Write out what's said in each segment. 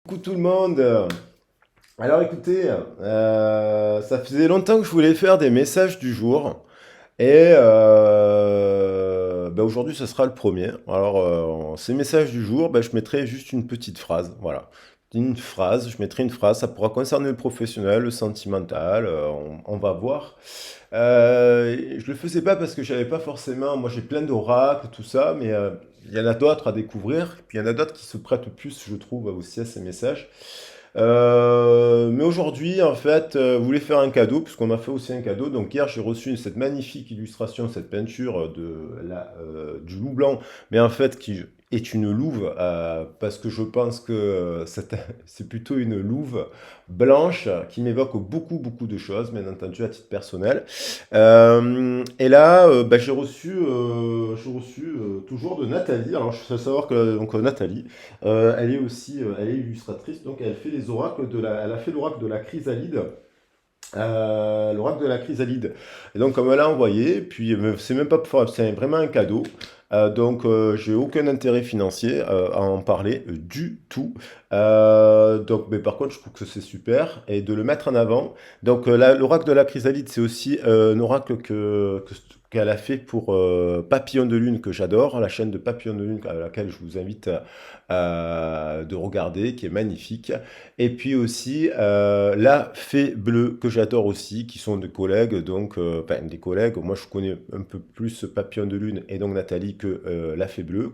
Coucou tout le monde. Alors écoutez, ça faisait longtemps que je voulais faire des messages du jour et aujourd'hui ce sera le premier. Alors ces messages du jour, je mettrai juste une petite phrase, voilà. Une phrase, je mettrai une phrase, ça pourra concerner le professionnel, le sentimental, on va voir. Je le faisais pas parce que j'avais pas forcément, moi j'ai plein d'oracles, tout ça, mais il y en a d'autres à découvrir, puis il y en a d'autres qui se prêtent plus, je trouve, aussi à ces messages. Mais aujourd'hui, en fait, je voulais faire un cadeau, puisqu'on m'a fait aussi un cadeau. Donc hier, j'ai reçu cette magnifique illustration, cette peinture du loup blanc, mais en fait qui est une louve, parce que je pense que c'est plutôt une louve blanche qui m'évoque beaucoup, beaucoup de choses, bien entendu, à titre personnel. Et là, j'ai reçu toujours de Nathalie. Alors, je sais savoir que donc, Nathalie, elle est aussi elle est illustratrice, donc elle fait les oracles elle a fait l'oracle de la chrysalide. L'oracle de la chrysalide. Et donc, comme elle a envoyé, puis c'est même pas pour, c'est vraiment un cadeau. J'ai aucun intérêt financier à en parler du tout. Mais par contre, je trouve que c'est super et de le mettre en avant. Donc, l'oracle de la chrysalide, c'est aussi un oracle qu'elle a fait pour Papillon de Lune, que j'adore, la chaîne de Papillon de Lune à laquelle je vous invite de regarder, qui est magnifique. Et puis aussi la Fée Bleue, que j'adore aussi, qui sont des collègues, des collègues. Moi, je connais un peu plus Papillon de Lune et donc Nathalie que la Fée Bleue,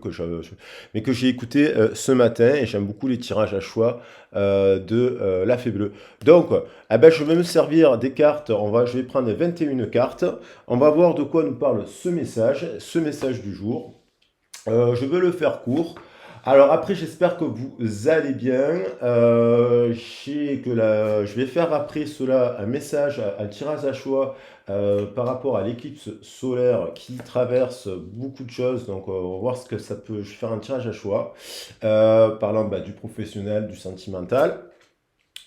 mais que j'ai écouté ce matin et j'aime beaucoup les tirages à choix de la Fée Bleue. Donc, je vais me servir des cartes. Je vais prendre 21 cartes. On va voir de quoi nous parle ce message du jour. Je veux le faire court. Alors après, j'espère que vous allez bien. Je vais faire après cela un message, un tirage à choix par rapport à l'éclipse solaire qui traverse beaucoup de choses. Donc on va voir ce que ça peut. Je vais faire un tirage à choix parlant du professionnel, du sentimental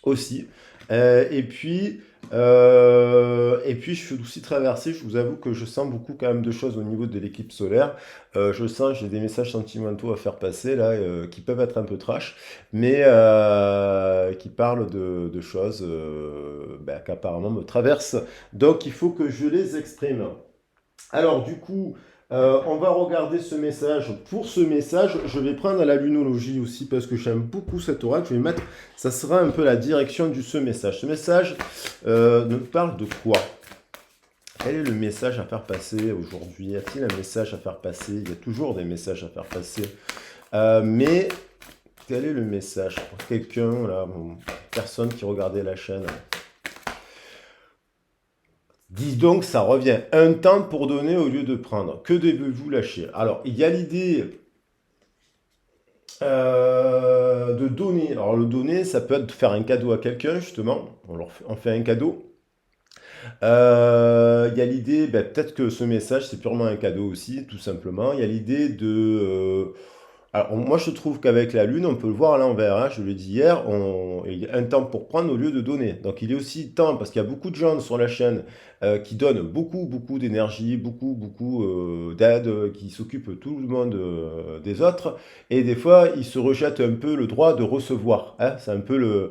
aussi. Et puis, je suis aussi traversé, je vous avoue que je sens beaucoup quand même de choses au niveau de l'équipe solaire. Je sens, j'ai des messages sentimentaux à faire passer là, qui peuvent être un peu trash, mais qui parlent de choses qu'apparemment me traversent. Donc il faut que je les exprime. Alors du coup, on va regarder ce message. Pour ce message, je vais prendre la lunologie aussi parce que j'aime beaucoup cet oracle. Je vais mettre, ça sera un peu la direction de ce message. Ce message nous parle de quoi? Quel est le message à faire passer aujourd'hui? Y a-t-il un message à faire passer? Il y a toujours des messages à faire passer. Mais quel est le message pour quelqu'un, là, personne qui regardait la chaîne? Dis donc, ça revient. Un temps pour donner au lieu de prendre. Que devez-vous lâcher? Alors, il y a l'idée de donner. Alors, le donner, ça peut être de faire un cadeau à quelqu'un, justement. On fait un cadeau. Il y a l'idée, peut-être que ce message, c'est purement un cadeau aussi, tout simplement. Il y a l'idée alors, moi, je trouve qu'avec la Lune, on peut le voir à l'envers, hein, je l'ai dit hier, il y a un temps pour prendre au lieu de donner. Donc, il est aussi temps, parce qu'il y a beaucoup de gens sur la chaîne qui donnent beaucoup, beaucoup d'énergie, beaucoup, beaucoup d'aide, qui s'occupent tout le monde des autres. Et des fois, ils se rejettent un peu le droit de recevoir, hein. C'est un peu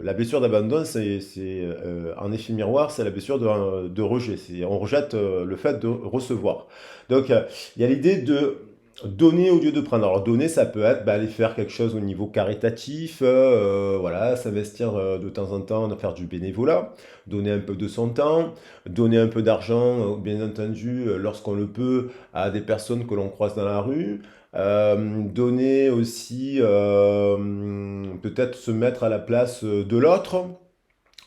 la blessure d'abandon, en effet miroir, c'est la blessure de rejet. On rejette le fait de recevoir. Donc, il y a l'idée de donner au lieu de prendre. Alors, donner, ça peut être aller faire quelque chose au niveau caritatif, voilà, s'investir de temps en temps, de faire du bénévolat, donner un peu de son temps, donner un peu d'argent, bien entendu, lorsqu'on le peut, à des personnes que l'on croise dans la rue. Donner aussi, peut-être se mettre à la place de l'autre.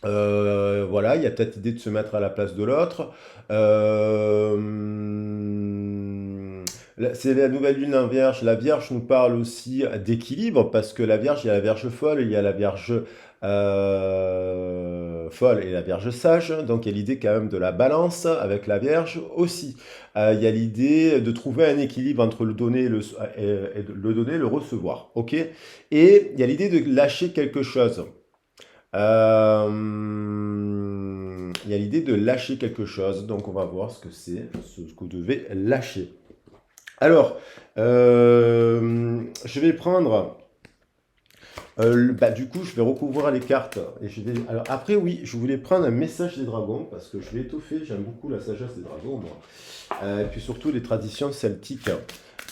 Voilà, il y a peut-être l'idée de se mettre à la place de l'autre. Euh, c'est la nouvelle lune en Vierge. La Vierge nous parle aussi d'équilibre parce que la Vierge, il y a la Vierge folle, il y a la Vierge folle et la Vierge sage. Donc il y a l'idée quand même de la balance avec la Vierge aussi. Il y a l'idée de trouver un équilibre entre le donner le donner et le recevoir. Ok. Et il y a l'idée de lâcher quelque chose. Il y a l'idée de lâcher quelque chose, donc on va voir ce que c'est, ce que vous devez lâcher. Alors, je vais prendre. Bah, du coup, je vais recouvrir les cartes. Et alors, après, oui, je voulais prendre un message des dragons parce que je l'ai étoffé. J'aime beaucoup la sagesse des dragons, moi. Et puis surtout les traditions celtiques.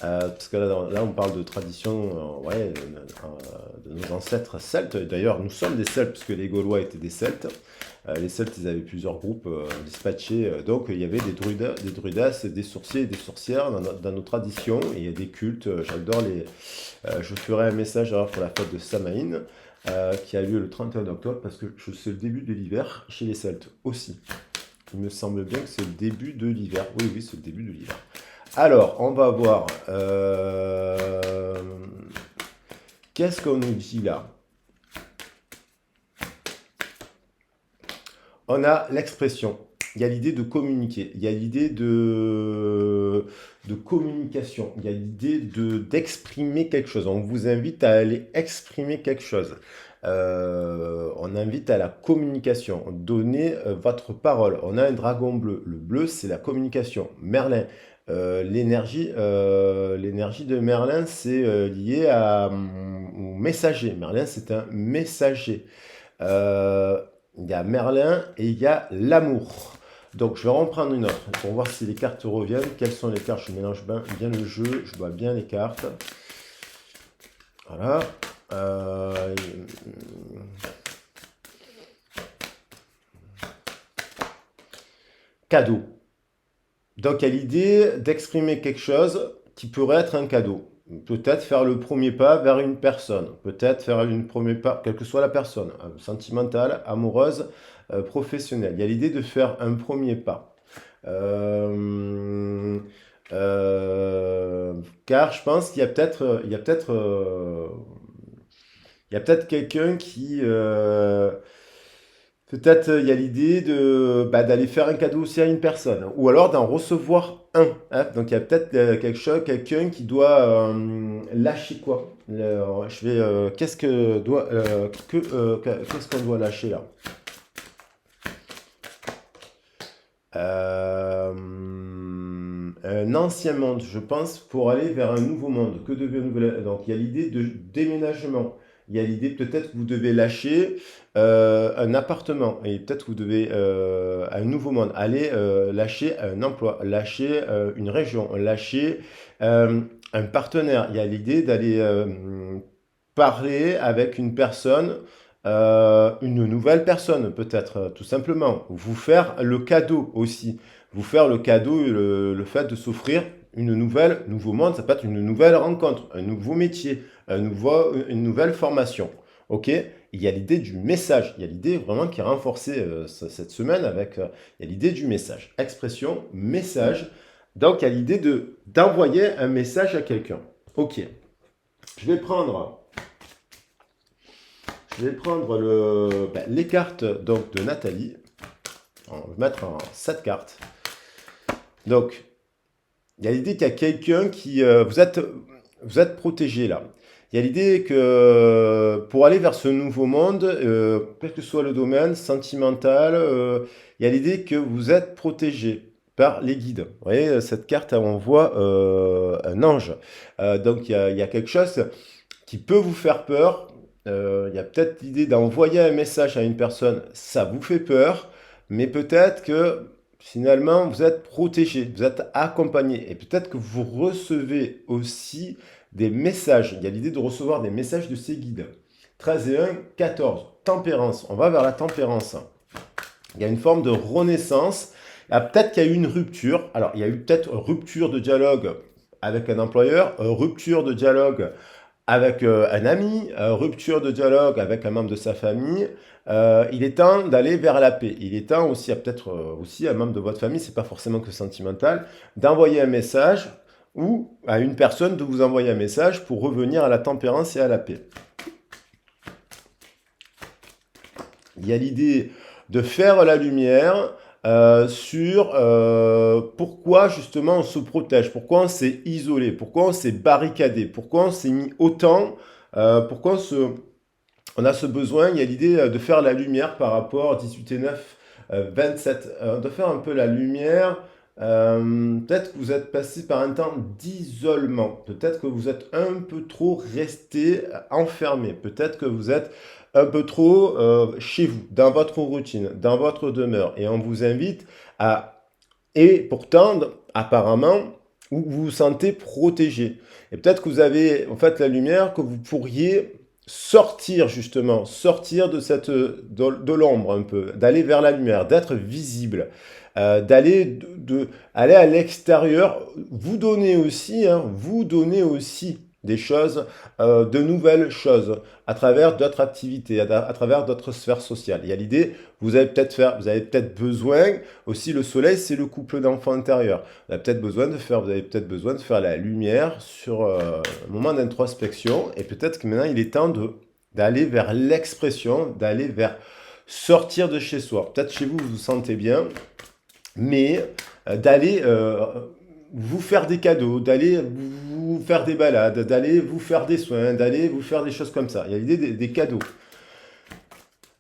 Parce que là, on parle de tradition ouais, de nos ancêtres celtes. D'ailleurs, nous sommes des celtes puisque les Gaulois étaient des celtes. Les celtes, ils avaient plusieurs groupes dispatchés. Donc, il y avait des druidas, des sorciers et des sorcières dans nos traditions. Et il y a des cultes. J'adore les. Je ferai un message alors, pour la fête de Samhain. Qui a lieu le 31 octobre parce que c'est le début de l'hiver chez les Celtes aussi. Il me semble bien que c'est le début de l'hiver. Oui, oui, c'est le début de l'hiver. Alors, on va voir. Qu'est-ce qu'on nous dit là? On a l'expression. Il y a l'idée de communiquer. Il y a l'idée de communication. Il y a l'idée d'exprimer quelque chose. On vous invite à aller exprimer quelque chose. On invite à la communication. Donnez votre parole. On a un dragon bleu. Le bleu, c'est la communication. Merlin. L'énergie de Merlin, c'est lié au messager. Merlin, c'est un messager. Euh, il y a Merlin et il y a l'amour. Donc je vais en prendre une autre pour voir si les cartes reviennent. Quelles sont les cartes? Je mélange bien le jeu, je vois bien les cartes. Voilà. Cadeau. Donc il y a l'idée d'exprimer quelque chose qui pourrait être un cadeau. Peut-être faire le premier pas vers une personne. Peut-être faire un premier pas, quelle que soit la personne, sentimentale, amoureuse, professionnelle. Il y a l'idée de faire un premier pas. Euh, car je pense qu'il y a peut-être quelqu'un qui, peut-être il y a l'idée d'aller faire un cadeau aussi à une personne, ou alors d'en recevoir un. Hein. Donc il y a peut-être quelqu'un qui doit lâcher quoi. Qu'est-ce qu'on doit lâcher là? Un ancien monde, je pense, pour aller vers un nouveau monde. Que devient un nouvel... Donc il y a l'idée de déménagement. Il y a l'idée peut-être que vous devez lâcher un appartement et peut-être vous devez un nouveau monde, aller lâcher un emploi, lâcher une région, lâcher un partenaire. Il y a l'idée d'aller parler avec une nouvelle personne peut-être, tout simplement. Vous faire le cadeau aussi. Vous faire le cadeau, le fait de s'offrir nouveau monde, ça peut être une nouvelle rencontre, un nouveau métier, une nouvelle formation. Ok? Il y a l'idée du message. Il y a l'idée vraiment qui est renforcée cette semaine il y a l'idée du message. Expression, message. Donc, il y a l'idée d'envoyer un message à quelqu'un. Ok. Je vais prendre les cartes donc, de Nathalie. On va mettre en 7 cartes. Donc, il y a l'idée qu'il y a quelqu'un qui... vous êtes protégé là. Il y a l'idée que pour aller vers ce nouveau monde, quel que soit le domaine, sentimental, il y a l'idée que vous êtes protégé par les guides. Vous voyez, cette carte, on voit un ange. Donc, il y a quelque chose qui peut vous faire peur. Il y a peut-être l'idée d'envoyer un message à une personne, ça vous fait peur, mais peut-être que finalement vous êtes protégé, vous êtes accompagné, et peut-être que vous recevez aussi des messages. Il y a l'idée de recevoir des messages de ces guides. 13 et 1, 14. Tempérance, on va vers la tempérance. Il y a une forme de renaissance. Peut-être qu'il y a eu une rupture. Alors, il y a eu peut-être rupture de dialogue avec un employeur, rupture de dialogue avec un ami, rupture de dialogue avec un membre de sa famille. Il est temps d'aller vers la paix. Il est temps aussi, peut-être aussi un membre de votre famille, c'est pas forcément que sentimental, d'envoyer un message ou à une personne de vous envoyer un message pour revenir à la tempérance et à la paix. Il y a l'idée de faire la lumière sur pourquoi justement on se protège, pourquoi on s'est isolé, pourquoi on s'est barricadé, pourquoi on s'est mis autant, pourquoi on a ce besoin. Il y a l'idée de faire la lumière par rapport à 18 et 9, 27, de faire un peu la lumière Peut-être que vous êtes passé par un temps d'isolement. Peut-être que vous êtes un peu trop resté enfermé. Peut-être que vous êtes un peu trop chez vous, dans votre routine, dans votre demeure. Et on vous invite à... Et pourtant, apparemment, vous vous sentez protégé. Et peut-être que vous avez en fait la lumière, que vous pourriez sortir justement, sortir de de l'ombre un peu, d'aller vers la lumière, d'être visible, d'aller aller à l'extérieur, vous donner aussi des choses, de nouvelles choses, à travers d'autres activités, à travers d'autres sphères sociales. Il y a l'idée, vous avez peut-être besoin aussi, le soleil, c'est le couple d'enfants intérieur. Vous avez peut-être besoin de faire la lumière sur un moment d'introspection, et peut-être que maintenant il est temps d'aller vers l'expression, d'aller vers sortir de chez soi. Peut-être chez vous, vous vous sentez bien, mais d'aller vous faire des cadeaux, d'aller vous faire des balades, d'aller vous faire des soins, d'aller vous faire des choses comme ça. Il y a l'idée des cadeaux,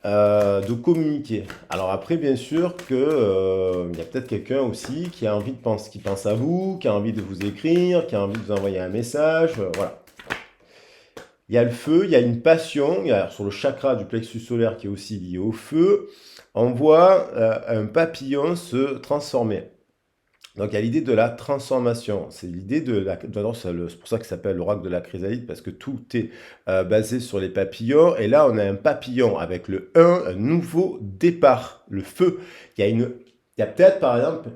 de communiquer. Alors après, bien sûr que il y a peut-être quelqu'un aussi qui a envie qui pense à vous, qui a envie de vous écrire, qui a envie de vous envoyer un message, voilà. Il y a le feu, il y a une passion, sur le chakra du plexus solaire qui est aussi lié au feu, on voit un papillon se transformer. Donc il y a l'idée de la transformation, c'est l'idée c'est pour ça que ça s'appelle l'oracle de la chrysalide, parce que tout est basé sur les papillons, et là on a un papillon avec le 1, un nouveau départ, le feu. Il y a peut-être par exemple,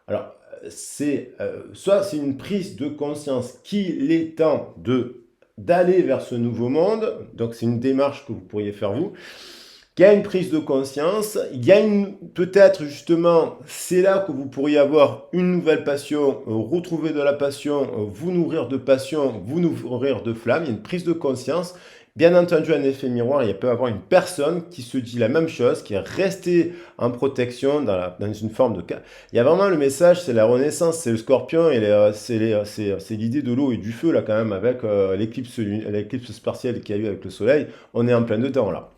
alors soit c'est une prise de conscience qu'il est temps d'aller vers ce nouveau monde, donc c'est une démarche que vous pourriez faire vous, il y a une prise de conscience, il y a peut-être justement, c'est là que vous pourriez avoir une nouvelle passion, retrouver de la passion, vous nourrir de passion, vous nourrir de flamme, il y a une prise de conscience. Bien entendu, un effet miroir, il peut y avoir une personne qui se dit la même chose, qui est restée en protection dans une forme de... Il y a vraiment le message, c'est la renaissance, c'est le scorpion, et c'est l'idée de l'eau et du feu, là quand même, avec l'éclipse partielle qu'il y a eu avec le soleil, on est en plein dedans là.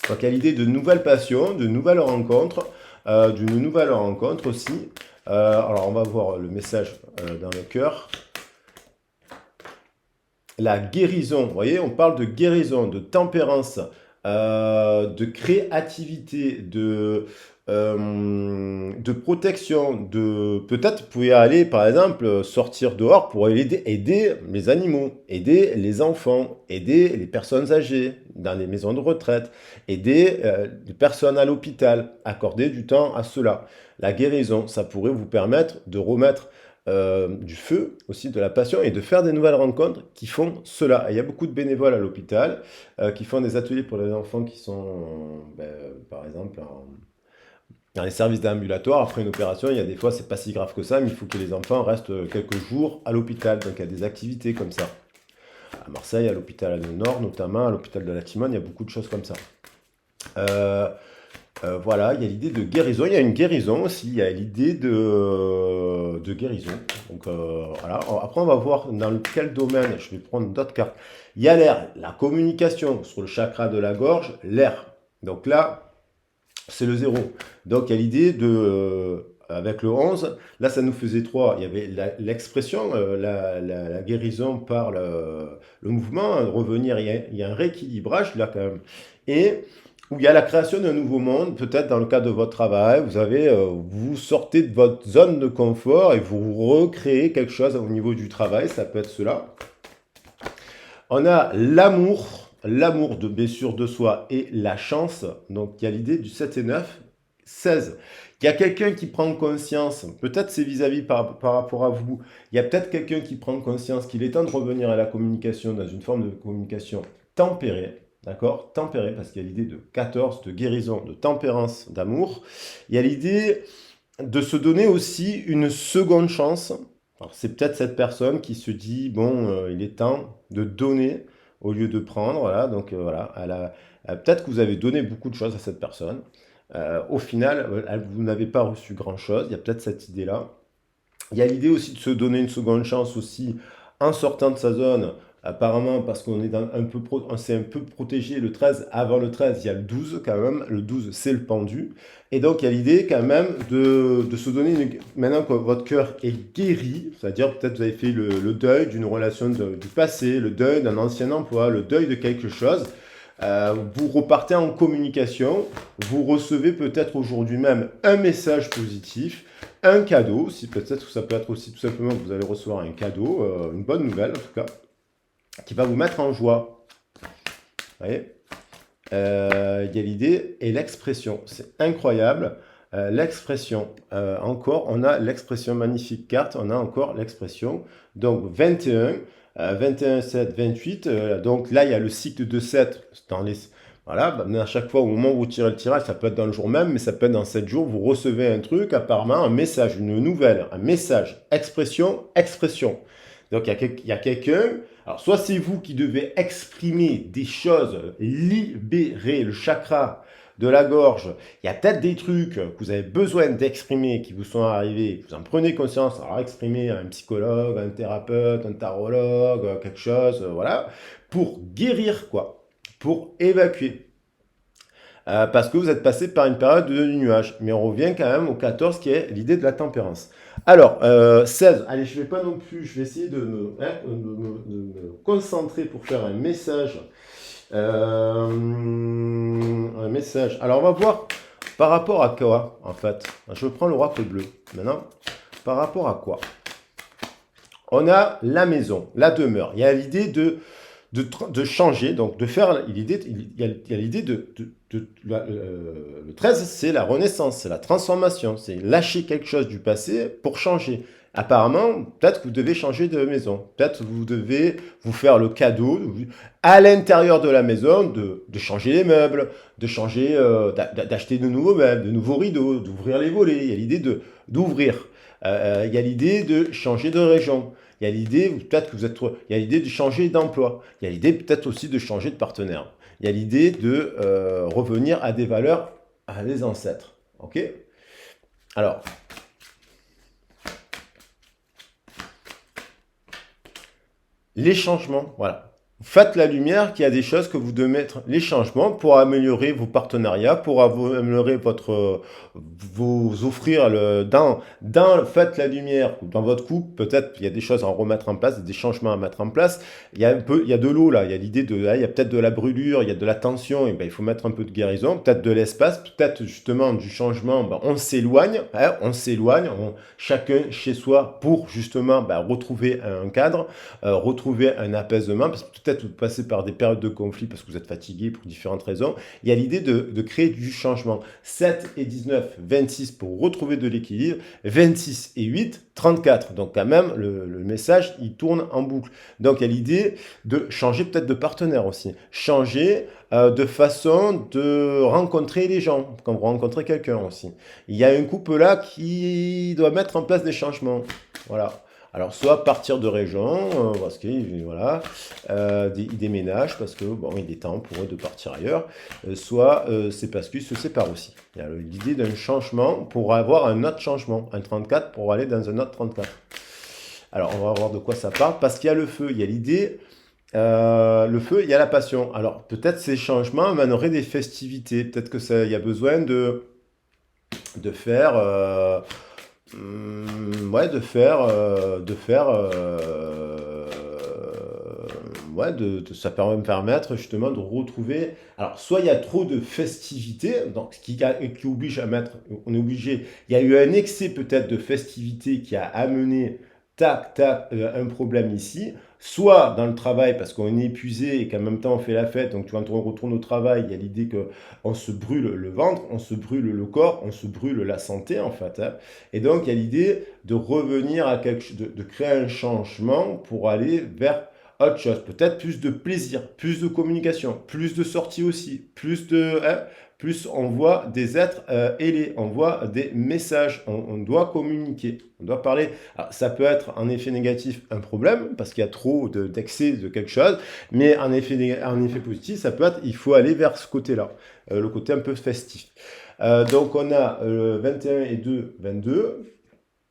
Donc il y a l'idée de nouvelles passions, de nouvelles rencontres, d'une nouvelle rencontre aussi. Alors on va voir le message dans le cœur. La guérison, vous voyez, on parle de guérison, de tempérance, de créativité, de protection, peut-être vous pouvez aller par exemple sortir dehors pour aider les animaux, aider les enfants, aider les personnes âgées dans les maisons de retraite, aider les personnes à l'hôpital, accorder du temps à cela. La guérison, ça pourrait vous permettre de remettre du feu, aussi de la passion, et de faire des nouvelles rencontres qui font cela. Et il y a beaucoup de bénévoles à l'hôpital qui font des ateliers pour les enfants qui sont, par exemple, dans les services d'ambulatoire. Après une opération, il y a des fois, c'est pas si grave que ça, mais il faut que les enfants restent quelques jours à l'hôpital. Donc il y a des activités comme ça. À Marseille, à l'hôpital du Nord, notamment à l'hôpital de la Timone, il y a beaucoup de choses comme ça. Voilà, il y a l'idée de guérison, il y a une guérison aussi, il y a l'idée de guérison. Donc voilà, après on va voir dans quel domaine, je vais prendre d'autres cartes. Il y a l'air, la communication sur le chakra de la gorge, l'air. Donc là, c'est le 0. Donc il y a l'idée avec le 11, là ça nous faisait 3, il y avait l'expression, la guérison par le mouvement, revenir, il y a un rééquilibrage là quand même. Et où il y a la création d'un nouveau monde, peut-être dans le cadre de votre travail, vous sortez de votre zone de confort et vous recréez quelque chose au niveau du travail, ça peut être cela. On a l'amour de blessure de soi et la chance, donc il y a l'idée du 7 et 9, 16. Il y a quelqu'un qui prend conscience, peut-être c'est vis-à-vis par rapport à vous, il y a peut-être quelqu'un qui prend conscience qu'il est temps de revenir à la communication dans une forme de communication tempérée. D'accord? Tempéré, parce qu'il y a l'idée de 14, de guérison, de tempérance, d'amour. Il y a l'idée de se donner aussi une seconde chance. Alors, c'est peut-être cette personne qui se dit, bon, il est temps de donner au lieu de prendre. Voilà, donc voilà, peut-être que vous avez donné beaucoup de choses à cette personne. Au final, vous n'avez pas reçu grand-chose. Il y a peut-être cette idée-là. Il y a l'idée aussi de se donner une seconde chance aussi en sortant de sa zone Apparemment, parce qu'on est on s'est un peu protégé le 13. Avant le 13, il y a le 12 quand même. Le 12, c'est le pendu. Et donc, il y a l'idée quand même de se donner, maintenant que votre cœur est guéri, c'est-à-dire peut-être vous avez fait le deuil d'une relation du passé, le deuil d'un ancien emploi, le deuil de quelque chose. Vous repartez en communication, vous recevez peut-être aujourd'hui même un message positif, un cadeau, si peut-être que ça peut être aussi tout simplement que vous allez recevoir un cadeau, une bonne nouvelle en tout cas, qui va vous mettre en joie. Vous voyez, il y a l'idée et l'expression, c'est incroyable. L'expression, encore, on a l'expression, magnifique carte, on a encore l'expression. Donc 21, 21, 7, 28. Donc là, il y a le cycle de 7 dans les. Voilà, à chaque fois, au moment où vous tirez le tirage, ça peut être dans le jour même, mais ça peut être dans 7 jours, vous recevez un truc, apparemment, un message, une nouvelle, un message, expression, expression. Donc il y a quelqu'un, alors soit c'est vous qui devez exprimer des choses, libérer le chakra de la gorge. Il y a peut-être des trucs que vous avez besoin d'exprimer qui vous sont arrivés, vous en prenez conscience, alors exprimez à un psychologue, un thérapeute, un tarologue, quelque chose, voilà, pour guérir quoi, pour évacuer. Parce que vous êtes passé par une période de nuage. Mais on revient quand même au 14 qui est l'idée de la tempérance. Alors, 16, allez, je ne vais pas non plus, je vais essayer de me concentrer pour faire un message. Un message. Alors, on va voir par rapport à quoi, en fait. Je prends l'oracle bleu. Maintenant, par rapport à quoi? On a la maison, la demeure. Il y a l'idée de changer, donc de faire l'idée, il y a l'idée le 13, c'est la renaissance, c'est la transformation, c'est lâcher quelque chose du passé pour changer. Apparemment, peut-être que vous devez changer de maison, peut-être que vous devez vous faire le cadeau à l'intérieur de la maison de changer les meubles, de changer, d'acheter de nouveaux meubles, de nouveaux rideaux, d'ouvrir les volets. Il y a l'idée d'ouvrir. Il y a l'idée de changer de région. Il y a l'idée, peut-être que il y a l'idée de changer d'emploi. Il y a l'idée peut-être aussi de changer de partenaire. Il y a l'idée de revenir à des valeurs, à des ancêtres. Ok? Alors, les changements, voilà. Faites la lumière qu'il y a des choses que vous devez mettre, les changements pour améliorer vos partenariats, pour améliorer vous offrir faites la lumière dans votre couple. Peut-être il y a des choses à remettre en place, des changements à mettre en place. Il y a de l'eau là, il y a l'idée il y a peut-être de la brûlure, il y a de la tension, et ben, il faut mettre un peu de guérison, peut-être de l'espace, peut-être justement du changement. Ben, on s'éloigne, chacun chez soi pour justement retrouver un cadre. Retrouver un apaisement, parce que peut-être vous passez par des périodes de conflit parce que vous êtes fatigué pour différentes raisons. Il y a l'idée de créer du changement. 7 et 19, 26 pour retrouver de l'équilibre, 26 et 8, 34. Donc quand même, le message, il tourne en boucle. Donc il y a l'idée de changer peut-être de partenaire aussi. Changer de façon de rencontrer les gens, quand vous rencontrez quelqu'un aussi. Il y a un couple là qui doit mettre en place des changements. Voilà. Alors, soit partir de région, parce qu'il voilà, il déménage parce que bon, il est temps pour eux de partir ailleurs, soit c'est parce qu'ils se séparent aussi. Il y a l'idée d'un changement pour avoir un autre changement, un 34 pour aller dans un autre 34. Alors, on va voir de quoi ça parle, parce qu'il y a le feu, il y a l'idée, le feu, il y a la passion. Alors, peut-être ces changements amèneraient des festivités, peut-être que ça, il y a besoin de faire. Ouais, ouais, ça peut me permettre justement de retrouver. Alors, soit il y a trop de festivités, donc qui oblige à mettre, on est obligé. Il y a eu un excès peut-être de festivités qui a amené tac, tac, un problème ici. Soit dans le travail parce qu'on est épuisé et qu'en même temps on fait la fête, donc quand on retourne au travail, il y a l'idée que on se brûle le ventre, on se brûle le corps, on se brûle la santé en fait. Hein. Et donc il y a l'idée de revenir à de créer un changement pour aller vers autre chose, peut-être plus de plaisir, plus de communication, plus de sorties aussi, plus on voit des êtres ailés, on voit des messages, on doit communiquer, on doit parler. Alors, ça peut être en effet négatif un problème, parce qu'il y a trop d'excès de quelque chose, mais en effet positif, ça peut être, il faut aller vers ce côté-là, le côté un peu festif. Donc on a 21 et 2, 22,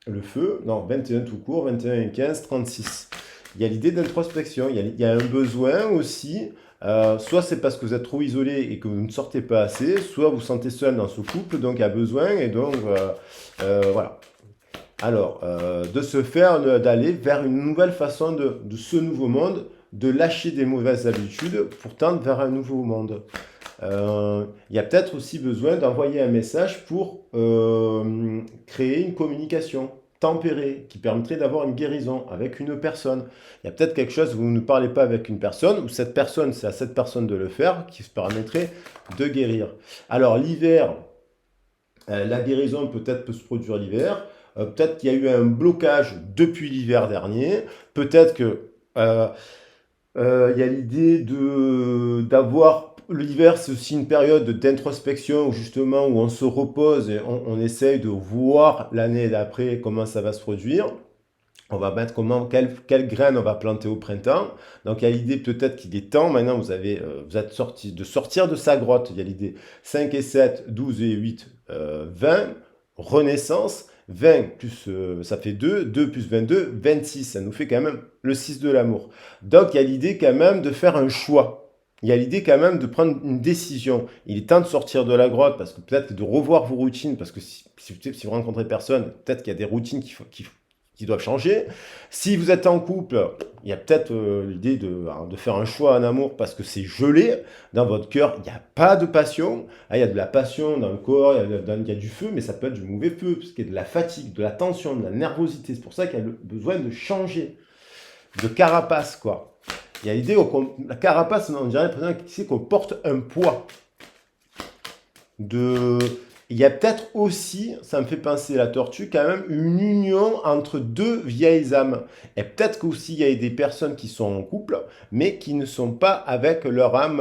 le feu, non, 21 tout court, 21 et 15, 36. il y a l'idée d'introspection, il y a un besoin aussi, soit c'est parce que vous êtes trop isolé et que vous ne sortez pas assez, soit vous vous sentez seul dans ce couple, donc il y a besoin, et donc voilà. Alors, de se faire, d'aller vers une nouvelle façon de ce nouveau monde, de lâcher des mauvaises habitudes pour tendre vers un nouveau monde. Il y a peut-être aussi besoin d'envoyer un message pour créer une communication tempérée qui permettrait d'avoir une guérison avec une personne. Il y a peut-être quelque chose où vous ne parlez pas avec une personne, ou cette personne, c'est à cette personne de le faire, qui se permettrait de guérir. Alors l'hiver, la guérison peut-être peut se produire l'hiver. Peut-être qu'il y a eu un blocage depuis l'hiver dernier. Peut-être que il y a l'idée d'avoir l'hiver, c'est aussi une période d'introspection où justement où on se repose et on essaye de voir l'année d'après comment ça va se produire. On va mettre quelle graines on va planter au printemps. Donc il y a l'idée peut-être qu'il est temps, maintenant vous êtes sorti, de sortir de sa grotte. Il y a l'idée 5 et 7, 12 et 8, 20, renaissance. 20 plus, ça fait 2, 2 plus 22, 26. Ça nous fait quand même le 6 de l'amour. Donc il y a l'idée quand même de faire un choix. Il y a l'idée quand même de prendre une décision. Il est temps de sortir de la grotte parce que peut-être de revoir vos routines parce que si vous rencontrez personne, peut-être qu'il y a des routines qui doivent changer. Si vous êtes en couple, il y a peut-être l'idée de faire un choix en amour parce que c'est gelé dans votre cœur. Il n'y a pas de passion. Ah, il y a de la passion dans le corps, il y a du feu, mais ça peut être du mauvais feu, parce qu'il y a de la fatigue, de la tension, de la nervosité. C'est pour ça qu'il y a besoin de changer, de carapace, quoi. Il y a l'idée, la carapace, on dirait qu'on porte un poids. Il y a peut-être aussi, ça me fait penser à la tortue, quand même une union entre deux vieilles âmes. Et peut-être qu'aussi il y a des personnes qui sont en couple, mais qui ne sont pas avec leur âme.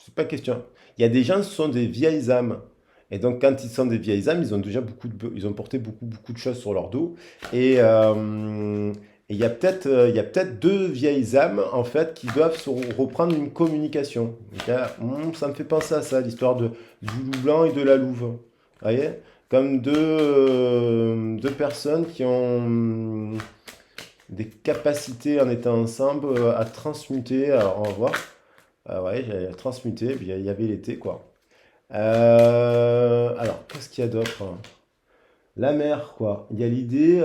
C'est pas question. Il y a des gens qui sont des vieilles âmes. Et donc quand ils sont des vieilles âmes, ils ont déjà ils ont porté beaucoup de choses sur leur dos. Et il y a peut-être deux vieilles âmes en fait qui doivent se reprendre une communication. Donc, ça me fait penser à ça, l'histoire du loup blanc et de la louve. Vous voyez? Comme deux personnes qui ont des capacités en étant ensemble à transmuter. Alors on va voir. Ah ouais, j'ai transmuté, puis il y avait l'été quoi. Alors, qu'est-ce qu'il y a d'autre? La mer, quoi. Il y a l'idée.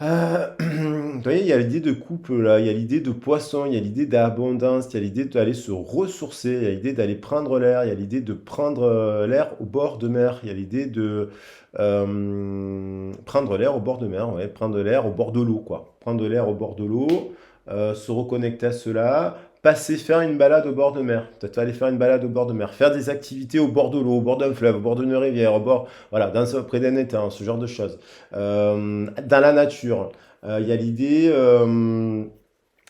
Vous voyez, il y a l'idée de couple, là, il y a l'idée de poisson, il y a l'idée d'abondance, il y a l'idée d'aller se ressourcer, il y a l'idée d'aller prendre l'air, il y a l'idée de prendre l'air au bord de mer, il y a l'idée de prendre l'air au bord de mer, ouais, prendre l'air au bord de l'eau, quoi. Prendre l'air au bord de l'eau, se reconnecter à cela, passer faire une balade au bord de mer, peut-être aller faire une balade au bord de mer, faire des activités au bord de l'eau, au bord d'un fleuve, au bord d'une rivière, au bord, voilà, près d'un étang, ce genre de choses. Dans la nature. Il y a l'idée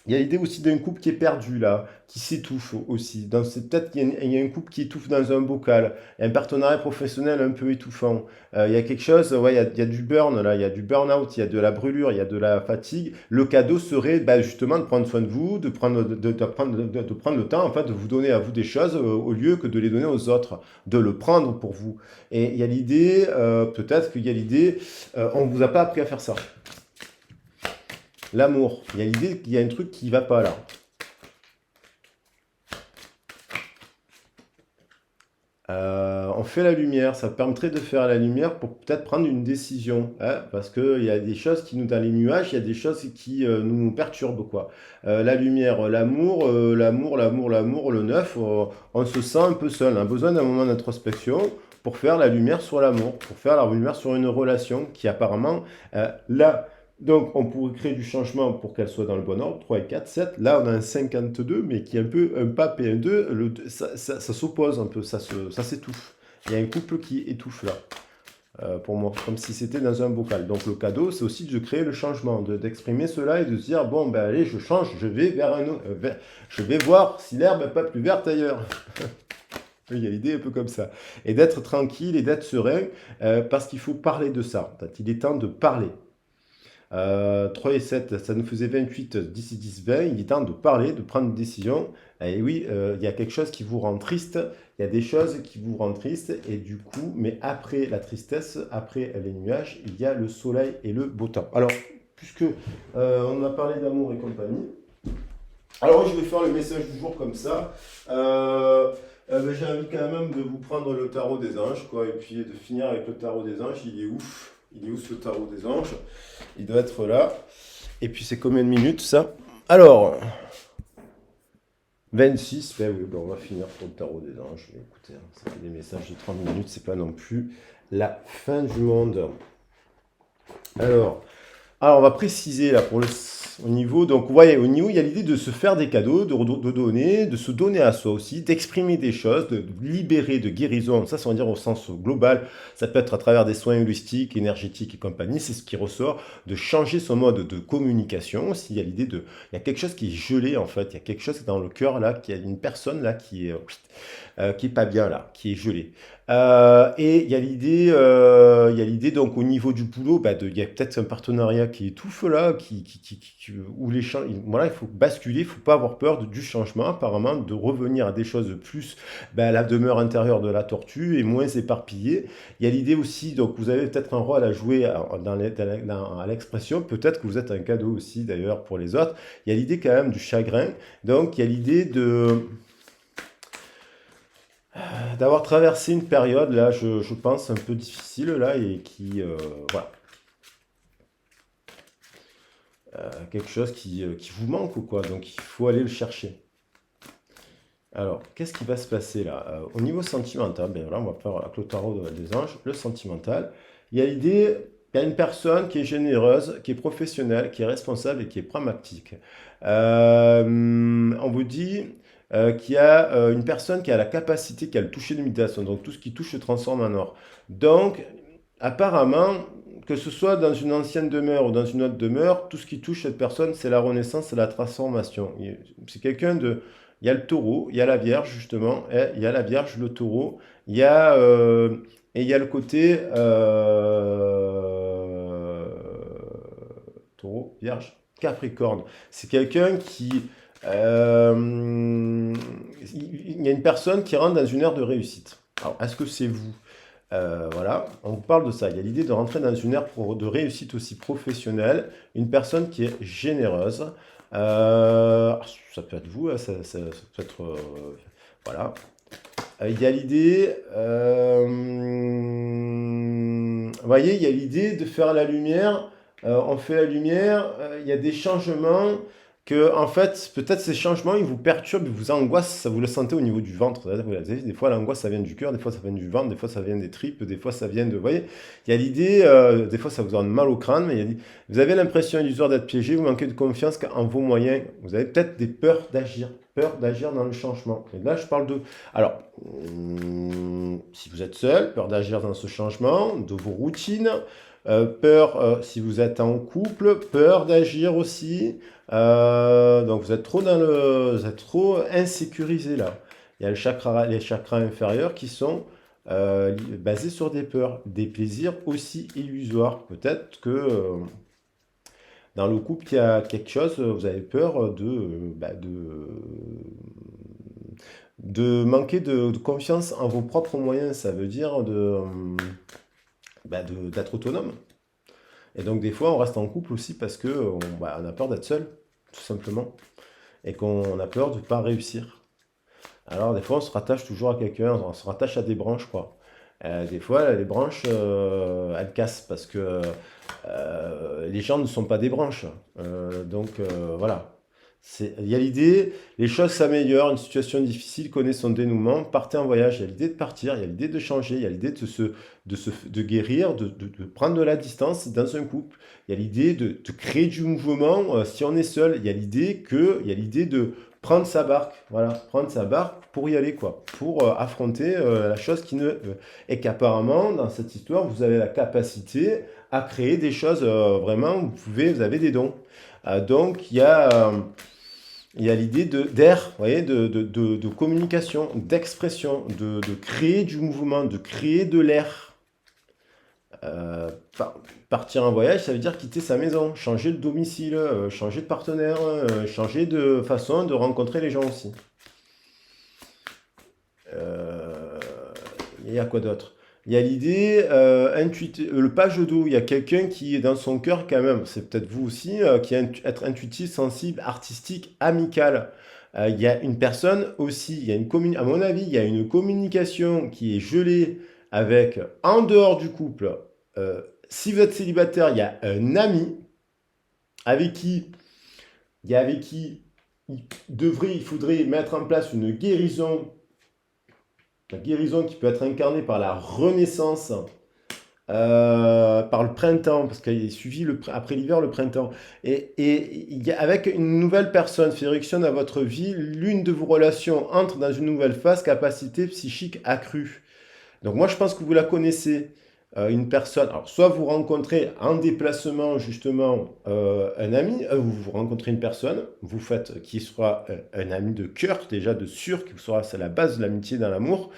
il y a l'idée aussi d'un couple qui est perdu là, qui s'étouffe aussi. C'est peut-être qu'il y a un couple qui étouffe dans un bocal, il y a un partenariat professionnel un peu étouffant. Il y a quelque chose, ouais, il y a du burn là, il y a du burn-out, il y a de la brûlure, il y a de la fatigue. Le cadeau serait bah, justement de prendre soin de vous, de prendre le temps en fait, de vous donner à vous des choses au lieu que de les donner aux autres, de le prendre pour vous. Et il y a l'idée, peut-être qu'il y a l'idée, on ne vous a pas appris à faire ça. L'amour. Il y a l'idée qu'il y a un truc qui ne va pas là. On fait la lumière. Ça permettrait de faire la lumière pour peut-être prendre une décision. Hein, parce qu'il y a des choses qui nous, dans les nuages, il y a des choses qui nous perturbent, quoi. La lumière, l'amour, le neuf, on se sent un peu seul. On a besoin d'un moment d'introspection pour faire la lumière sur l'amour, pour faire la lumière sur une relation qui apparemment, là, donc, on pourrait créer du changement pour qu'elle soit dans le bon ordre, 3 et 4, 7. Là, on a un 52, mais qui est un peu un pape et un 2. Ça s'oppose un peu, ça s'étouffe. Il y a un couple qui étouffe là, pour moi, comme si c'était dans un bocal. Donc, le cadeau, c'est aussi de créer le changement, d'exprimer cela et de se dire, bon, ben allez, je change, je vais vers un autre, je vais voir si l'herbe n'est pas plus verte ailleurs. Il y a l'idée un peu comme ça. Et d'être tranquille et d'être serein, parce qu'il faut parler de ça. En fait, il est temps de parler. 3 et 7, ça nous faisait 28, 10 et 10, 20. Il est temps de parler, de prendre une décision. Et oui, il y a quelque chose qui vous rend triste. Il y a des choses qui vous rendent triste. Et du coup, mais après la tristesse, après les nuages, il y a le soleil et le beau temps. Alors, puisque on a parlé d'amour et compagnie. Alors je vais faire le message du jour comme ça. Ben, j'ai envie quand même de vous prendre le tarot des anges, quoi, et puis de finir avec le tarot des anges. Il est où? Il est où ce tarot des anges? Il doit être là. Et puis c'est combien de minutes ça? Alors, 26, ben oui, ben on va finir pour le tarot des anges. Écoutez, hein, ça fait des messages de 30 minutes, c'est pas non plus la fin du monde. Alors, on va préciser là au niveau. Donc, vous voyez, au niveau, il y a l'idée de se faire des cadeaux, de donner, de se donner à soi aussi, d'exprimer des choses, de libérer, de guérison. Ça veut dire au sens global. Ça peut être à travers des soins holistiques, énergétiques et compagnie. C'est ce qui ressort de changer son mode de communication. Aussi, il y a l'idée de. Il y a quelque chose qui est gelé en fait. Il y a quelque chose dans le cœur là, qui a une personne là qui est pas bien là, qui est gelée. Et il y a l'idée donc au niveau du boulot, bah, il y a peut-être un partenariat qui étouffe là, où les gens, voilà, il faut basculer, il faut pas avoir peur du changement, apparemment, de revenir à des choses plus, bah, la demeure intérieure de la tortue et moins éparpillée. Il y a l'idée aussi, donc vous avez peut-être un rôle à jouer à l'expression, peut-être que vous êtes un cadeau aussi d'ailleurs pour les autres. Il y a l'idée quand même du chagrin, donc il y a l'idée d'avoir traversé une période là, je pense un peu difficile là et voilà, quelque chose qui vous manque ou quoi, donc il faut aller le chercher. Alors, qu'est-ce qui va se passer là? Au niveau sentimental, ben là on va faire avec le tarot des anges, le sentimental. Il y a l'idée, il y a une personne qui est généreuse, qui est professionnelle, qui est responsable et qui est pragmatique. On vous dit qu'il y a une personne qui a la capacité, qui a le toucher de méditation, donc tout ce qui touche se transforme en or. Donc, apparemment, que ce soit dans une ancienne demeure ou dans une autre demeure, tout ce qui touche cette personne, c'est la renaissance, c'est la transformation. C'est quelqu'un de... Il y a le taureau, il y a la vierge, justement, et il y a la vierge, le taureau, il y a, et il y a le côté taureau, vierge, capricorne. C'est quelqu'un qui... il y a une personne qui rentre dans une ère de réussite. Alors, est-ce que c'est vous? Voilà, on vous parle de ça. Il y a l'idée de rentrer dans une ère de réussite aussi professionnelle, une personne qui est généreuse. Ça peut être vous, hein, ça peut être... voilà. Il y a l'idée... vous voyez, il y a l'idée de faire la lumière. On fait la lumière, il y a des changements que, en fait, peut-être ces changements, ils vous perturbent, ils vous angoissent, ça vous le sentez au niveau du ventre. Des fois, l'angoisse, ça vient du cœur, des fois, ça vient du ventre, des fois, ça vient des tripes, des fois, ça vient de... Vous voyez, il y a l'idée, des fois, ça vous donne mal au crâne, mais vous avez l'impression illusoire d'être piégé, vous manquez de confiance en vos moyens, vous avez peut-être des peurs d'agir dans le changement. Et là, je parle de... Alors, si vous êtes seul, peur d'agir dans ce changement, de vos routines, peur si vous êtes en couple, peur d'agir aussi. Donc vous êtes vous êtes trop insécurisé là. Il y a les chakras inférieurs qui sont basés sur des peurs, des plaisirs aussi illusoires. Peut-être que dans le couple, il y a quelque chose, vous avez peur de manquer de confiance en vos propres moyens. Ça veut dire d'être autonome. Et donc des fois, on reste en couple aussi parce que on a peur d'être seul, tout simplement, et qu'on a peur de ne pas réussir. Alors des fois, on se rattache toujours à quelqu'un, on se rattache à des branches, quoi. Des fois, les branches, elles cassent parce que les gens ne sont pas des branches. Voilà. Il y a l'idée, les choses s'améliorent, une situation difficile connaît son dénouement, partez en voyage, il y a l'idée de partir, il y a l'idée de changer, il y a l'idée de guérir, de prendre de la distance dans un couple, il y a l'idée de créer du mouvement si on est seul, il y a l'idée de prendre sa barque, voilà, prendre sa barque pour y aller, quoi, pour affronter la chose qui ne... et qu'apparemment, dans cette histoire, vous avez la capacité à créer des choses, vraiment, vous avez des dons. Donc, il y a l'idée d'air, vous voyez, de communication, d'expression, de créer du mouvement, de créer de l'air. Partir en voyage, ça veut dire quitter sa maison, changer de domicile, changer de partenaire, changer de façon de rencontrer les gens aussi. Il y a quoi d'autre? Il y a l'idée, le page d'eau, il y a quelqu'un qui est dans son cœur quand même, c'est peut-être vous aussi, qui est être intuitif, sensible, artistique, amical. Il y a une personne aussi, à mon avis, il y a une communication qui est gelée avec, en dehors du couple. Si vous êtes célibataire, il y a un ami avec qui, avec qui il faudrait mettre en place une guérison. La guérison qui peut être incarnée par la renaissance, par le printemps, parce qu'il est suivi après l'hiver le printemps. Et avec une nouvelle personne, fait éruption dans votre vie, l'une de vos relations entre dans une nouvelle phase, capacité psychique accrue. Donc moi je pense que vous la connaissez. Une personne, alors soit vous rencontrez en déplacement justement un ami, vous rencontrez une personne, vous faites qui sera un ami de cœur, déjà de sûr, qui sera, c'est la base de l'amitié dans l'amour.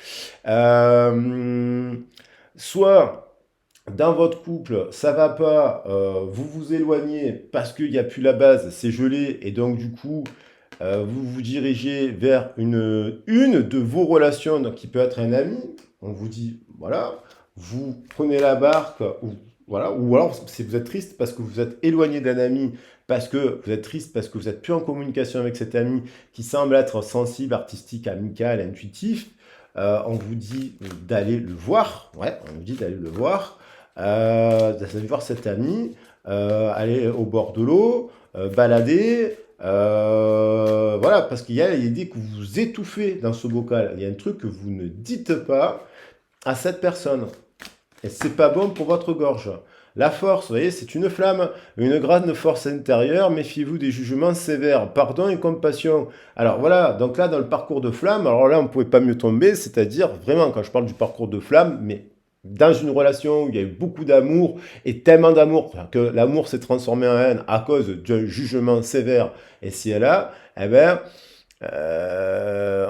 Soit dans votre couple, ça va pas, vous vous éloignez parce qu'il n'y a plus la base, c'est gelé, et donc du coup, vous vous dirigez vers une de vos relations, donc qui peut être un ami. On vous dit, voilà, vous prenez la barque, ou, voilà, ou alors si vous êtes triste parce que vous êtes éloigné d'un ami, parce que vous êtes triste parce que vous êtes plus en communication avec cet ami qui semble être sensible, artistique, amical, intuitif, on vous dit d'aller le voir, ouais, on vous dit d'aller le voir, d'aller voir cet ami, aller au bord de l'eau, balader, voilà, parce qu'il y a l'idée que vous vous étouffez dans ce bocal. Il y a un truc que vous ne dites pas à cette personne. Et c'est pas bon pour votre gorge. La force, vous voyez, c'est une flamme, une grande force intérieure, méfiez-vous des jugements sévères, pardon et compassion. Alors voilà, donc là, dans le parcours de flamme, alors là, on ne pouvait pas mieux tomber, c'est-à-dire, vraiment, quand je parle du parcours de flamme, mais dans une relation où il y a eu beaucoup d'amour, et tellement d'amour, que l'amour s'est transformé en haine à cause d'un jugement sévère, et si elle a, eh ben,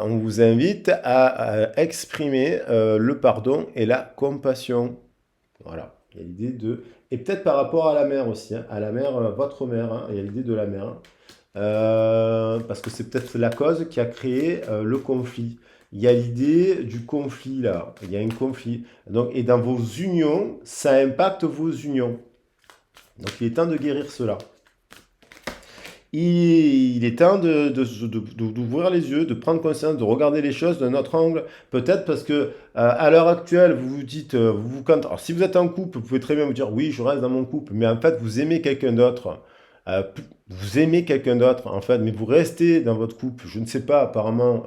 on vous invite à exprimer le pardon et la compassion. Voilà, il y a l'idée de... Et peut-être par rapport à la mère aussi, hein, à la mère, votre mère, hein, il y a l'idée de la mère. Parce que c'est peut-être la cause qui a créé le conflit. Il y a l'idée du conflit là, il y a un conflit. Donc, et dans vos unions, ça impacte vos unions. Donc il est temps de guérir cela. Il est temps d'ouvrir les yeux, de prendre conscience, de regarder les choses d'un autre angle. Peut-être parce que à l'heure actuelle, vous vous dites, alors si vous êtes en couple, vous pouvez très bien vous dire, oui, je reste dans mon couple, mais en fait, vous aimez quelqu'un d'autre. Vous aimez quelqu'un d'autre, en fait, mais vous restez dans votre couple. Je ne sais pas, apparemment,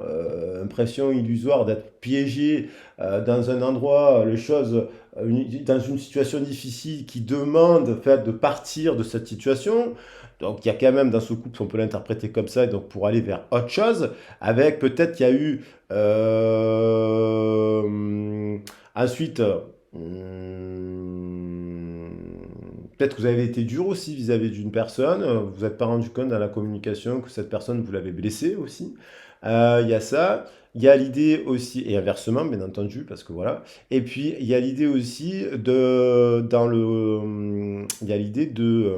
impression illusoire d'être piégé dans un endroit, les choses, dans une situation difficile qui demande, en fait, de partir de cette situation. Donc il y a quand même dans ce couple, on peut l'interpréter comme ça, donc pour aller vers autre chose, avec peut-être qu'il y a eu ensuite, peut-être que vous avez été dur aussi vis-à-vis d'une personne, vous n'êtes pas rendu compte dans la communication que cette personne vous l'avait blessé aussi. Il y a ça. Il y a l'idée aussi, et inversement, bien entendu, parce que voilà. Et puis, il y a l'idée aussi il y a l'idée de,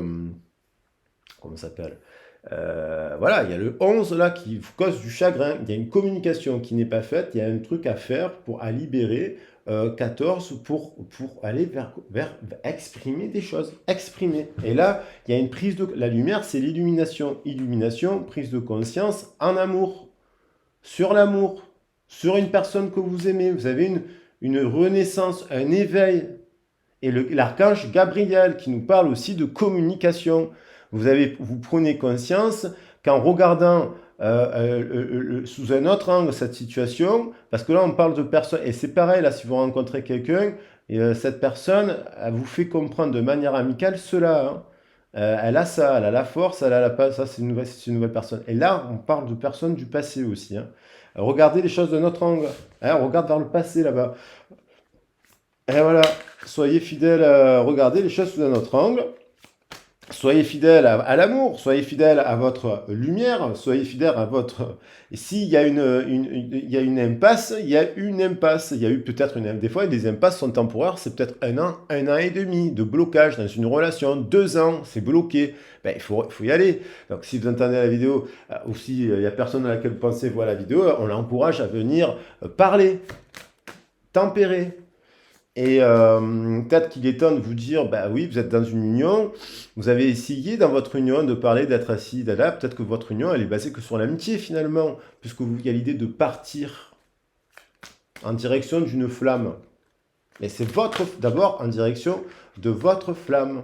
comment ça s'appelle? Voilà, il y a le 11 là qui vous cause du chagrin. Il y a une communication qui n'est pas faite. Il y a un truc à faire à libérer. 14 pour aller vers exprimer des choses. Exprimer. Et là, il y a une prise de... La lumière, c'est l'illumination. Illumination, prise de conscience en amour. Sur l'amour. Sur une personne que vous aimez. Vous avez une renaissance, un éveil. Et l'archange Gabriel qui nous parle aussi de communication. Vous prenez conscience qu'en regardant sous un autre angle cette situation, parce que là on parle de personnes, et c'est pareil là si vous rencontrez quelqu'un, cette personne, elle vous fait comprendre de manière amicale cela. Hein. Elle a ça, elle a la force, elle a ça c'est une nouvelle personne. Et là on parle de personnes du passé aussi. Hein. Regardez les choses de notre angle. Hein, on regarde vers le passé là-bas. Et voilà, soyez fidèles, regardez les choses sous un autre angle. Soyez fidèles à l'amour, soyez fidèles à votre lumière, soyez fidèles à votre... Et s'il y a il y a une impasse, il y a une impasse. Il y a eu peut-être des fois, des impasses sont temporaires, c'est peut-être un an et demi de blocage dans une relation, 2 ans, c'est bloqué. Ben, il faut y aller. Donc si vous entendez la vidéo, ou s'il n'y a personne à laquelle vous pensez voir la vidéo, on l'encourage à venir parler, tempérer. Et peut-être qu'il est temps de vous dire, bah oui, vous êtes dans une union, vous avez essayé dans votre union de parler d'être assis, dada, peut-être que votre union, elle est basée que sur l'amitié finalement, puisque vous, il y a l'idée de partir en direction d'une flamme. Mais c'est votre, d'abord en direction de votre flamme.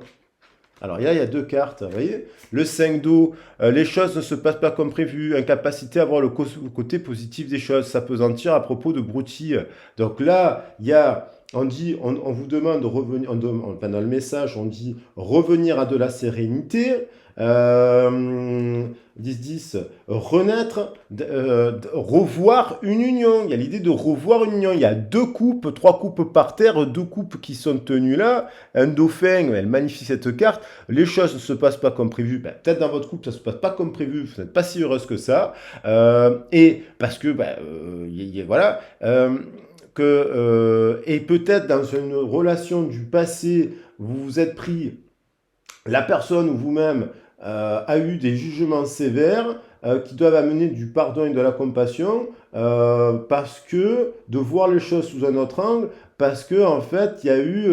Alors là, il y a deux cartes, vous voyez. Le 5 d'eau, les choses ne se passent pas comme prévu, incapacité à voir le côté positif des choses, s'apesantir à propos de broutilles. Donc là, il y a, on dit, on vous demande de revenir, enfin, dans le message, on dit revenir à de la sérénité. 10-10, renaître, revoir une union. Il y a l'idée de revoir une union. Il y a deux coupes, trois coupes par terre, deux coupes qui sont tenues là. Un dauphin, elle magnifie cette carte. Les choses ne se passent pas comme prévu. Ben, peut-être dans votre couple, ça ne se passe pas comme prévu. Vous n'êtes pas si heureuse que ça. Et parce que, voilà. Et peut-être dans une relation du passé, vous vous êtes pris, la personne ou vous-même a eu des jugements sévères qui doivent amener du pardon et de la compassion parce que de voir les choses sous un autre angle, parce que en fait il y a eu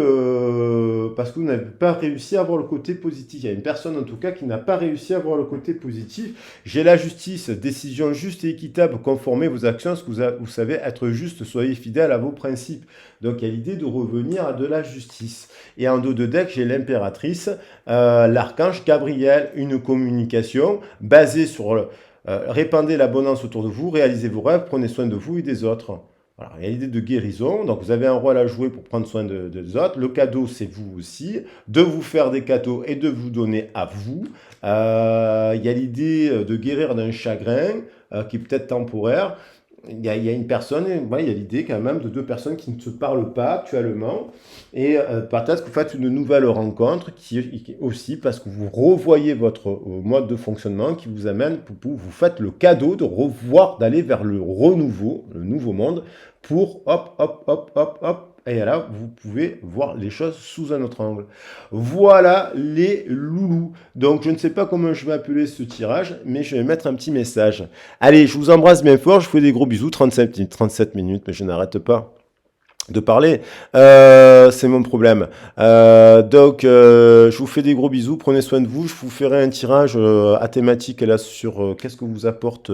parce que vous n'avez pas réussi à voir le côté positif. Il y a une personne en tout cas qui n'a pas réussi à voir le côté positif. J'ai la justice, décision juste et équitable, conformez vos actions, ce que vous savez être juste, soyez fidèle à vos principes. Donc il y a l'idée de revenir à de la justice. Et en dos de deck, j'ai l'impératrice, l'archange Gabriel, une communication basée sur répandez l'abondance autour de vous, réalisez vos rêves, prenez soin de vous et des autres. Voilà, il y a l'idée de guérison, donc vous avez un rôle à jouer pour prendre soin des autres. Le cadeau, c'est vous aussi, de vous faire des cadeaux et de vous donner à vous. Il y a l'idée de guérir d'un chagrin qui est peut-être temporaire. Il y a une personne, il y a l'idée quand même de deux personnes qui ne se parlent pas actuellement. Et peut-être que vous faites une nouvelle rencontre qui est aussi parce que vous revoyez votre mode de fonctionnement qui vous amène, vous faites le cadeau de revoir, d'aller vers le renouveau, le nouveau monde, pour hop, hop, hop, hop, hop. Et là, vous pouvez voir les choses sous un autre angle. Voilà les loulous. Donc, je ne sais pas comment je vais appeler ce tirage, mais je vais mettre un petit message. Allez, je vous embrasse bien fort, je vous fais des gros bisous, 37 minutes, mais je n'arrête pas de parler, c'est mon problème. Donc, je vous fais des gros bisous, prenez soin de vous. Je vous ferai un tirage à thématique là sur qu'est-ce que vous apporte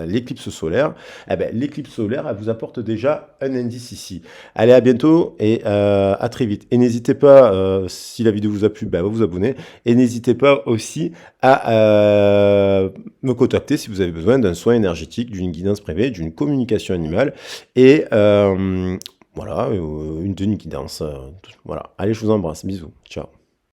l'éclipse solaire. Eh ben, l'éclipse solaire, elle vous apporte déjà un indice ici. Allez, à bientôt et à très vite. Et n'hésitez pas, si la vidéo vous a plu, vous abonner. Et n'hésitez pas aussi à me contacter si vous avez besoin d'un soin énergétique, d'une guidance privée, d'une communication animale et voilà, d'une guidance. Voilà. Allez, je vous embrasse. Bisous. Ciao.